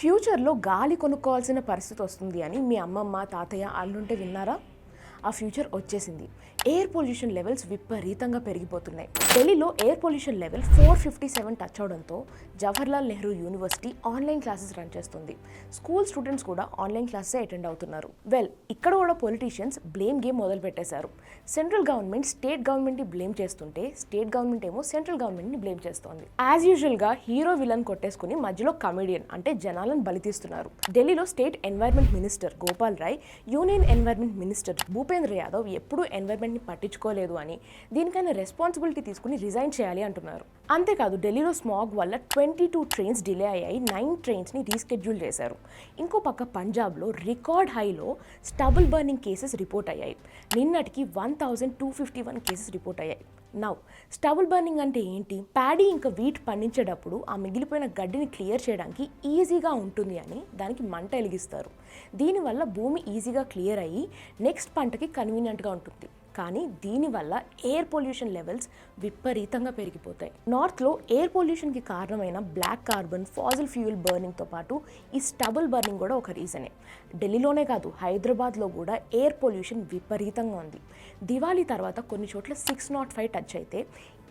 ఫ్యూచర్లో గాలి కొనుక్కోవాల్సిన పరిస్థితి వస్తుంది అని మీ అమ్మమ్మ తాతయ్య అల్లుంటే విన్నారా? ఆ ఫ్యూచర్ వచ్చేసింది. ఎయిర్ పొల్యూషన్ లెవెల్స్ విపరీతంగా పెరిగిపోతున్నాయి. ఢిల్లీలో ఎయిర్ పొల్యూషన్ లెవెల్ 457 టచ్ అవడంతో Jawaharlal Nehru university online classes run చేస్తుంది. స్కూల్ స్టూడెంట్స్ కూడా ఆన్లైన్ క్లాసెస్ అటెండ్ అవుతున్నారు. ఇక్కడ కూడా పొలిటీషియన్స్ బ్లేమ్ గేమ్ మొదలు పెట్టేశారు. సెంట్రల్ గవర్నమెంట్ స్టేట్ గవర్నమెంట్ని బ్లేమ్ చేస్తుంటే స్టేట్ గవర్నమెంట్ ఏమో సెంట్రల్ గవర్నమెంట్ని బ్లేమ్ చేస్తోంది. యాజ్ యూజువల్గా హీరో విలన్ కొట్టేసుకుని మధ్యలో కమెడియన్ అంటే జనాలను బలితీస్తున్నారు. ఢిల్లీలో state environment minister Gopal Rai, union environment minister Bhupendra Yadav ఎప్పుడూ ఎన్వైర్న్మెంట్ని పట్టించుకోలేదు అని, దీనికైనా రెస్పాన్సిబిలిటీ తీసుకుని రిజైన్ చేయాలి అంటున్నారు. అంతేకాదు ఢిల్లీలో స్మాగ్ వల్ల 22 ట్రైన్స్ డిలే అయ్యాయి, 9 ట్రైన్స్ని రీస్కెడ్యూల్ చేశారు. ఇంకో పక్క పంజాబ్లో రికార్డ్ హైలో స్టబుల్ బర్నింగ్ కేసెస్ రిపోర్ట్ అయ్యాయి. నిన్నటికి 1251 కేసెస్ రిపోర్ట్ అయ్యాయి. నౌ స్టబుల్ బర్నింగ్ అంటే ఏంటి? ప్యాడీ ఇంకా వీట్ పండించేటప్పుడు ఆ మిగిలిపోయిన గడ్డిని క్లియర్ చేయడానికి ఈజీగా ఉంటుంది అని దానికి మంట వెలిగిస్తారు. దీనివల్ల భూమి ఈజీగా క్లియర్ అయ్యి నెక్స్ట్ పంటకి కన్వీనియంట్గా ఉంటుంది. కానీ దీనివల్ల ఎయిర్ పొల్యూషన్ లెవెల్స్ విపరీతంగా పెరిగిపోతాయి. నార్త్లో ఎయిర్ పొల్యూషన్కి కారణమైన బ్లాక్ కార్బన్, ఫాజిల్ ఫ్యూయల్ బర్నింగ్తో పాటు ఈ స్టబుల్ బర్నింగ్ కూడా ఒక రీజనే. ఢిల్లీలోనే కాదు, హైదరాబాద్లో కూడా ఎయిర్ పొల్యూషన్ విపరీతంగా ఉంది. దివాళీ తర్వాత కొన్ని చోట్ల 605 టచ్ అయితే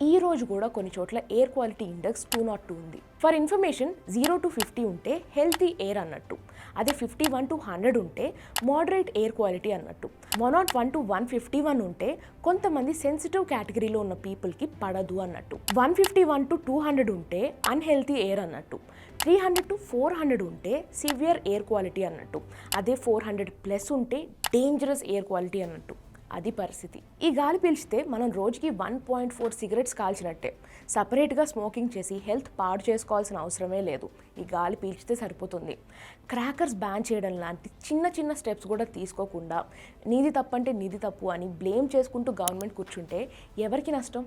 ఈ రోజు కూడా కొన్ని చోట్ల ఎయిర్ క్వాలిటీ ఇండెక్స్ 202 ఉంది. ఫర్ ఇన్ఫర్మేషన్, 0 to 50 ఉంటే హెల్తీ ఎయిర్ అన్నట్టు, అదే 51 to 100 ఉంటే మోడరేట్ ఎయిర్ క్వాలిటీ అన్నట్టు, 101 to 151 ఉంటే కొంతమంది సెన్సిటివ్ కేటగిరీలో ఉన్న పీపుల్కి పడదు అన్నట్టు, 151 to 200 ఉంటే అన్హెల్తీ ఎయిర్ అన్నట్టు, 300 to 400 ఉంటే సివియర్ ఎయిర్ క్వాలిటీ అన్నట్టు, అదే 400+ ఉంటే డేంజరస్ ఎయిర్ క్వాలిటీ అన్నట్టు. అది పరిస్థితి. ఈ గాలి పీల్చితే మనం రోజుకి 1.4 సిగరెట్స్ కాల్చినట్టే. సపరేట్గా స్మోకింగ్ చేసి హెల్త్ పాడు చేసుకోవాల్సిన అవసరమే లేదు. ఈ గాలి పీల్చితే సరిపోతుంది. క్రాకర్స్ బ్యాన్ చేయడం లాంటి చిన్న చిన్న స్టెప్స్ కూడా తీసుకోకుండా నీది తప్పంటే నీది తప్పు అని బ్లేమ్ చేసుకుంటూ గవర్నమెంట్ కూర్చుంటే ఎవరికి నష్టం?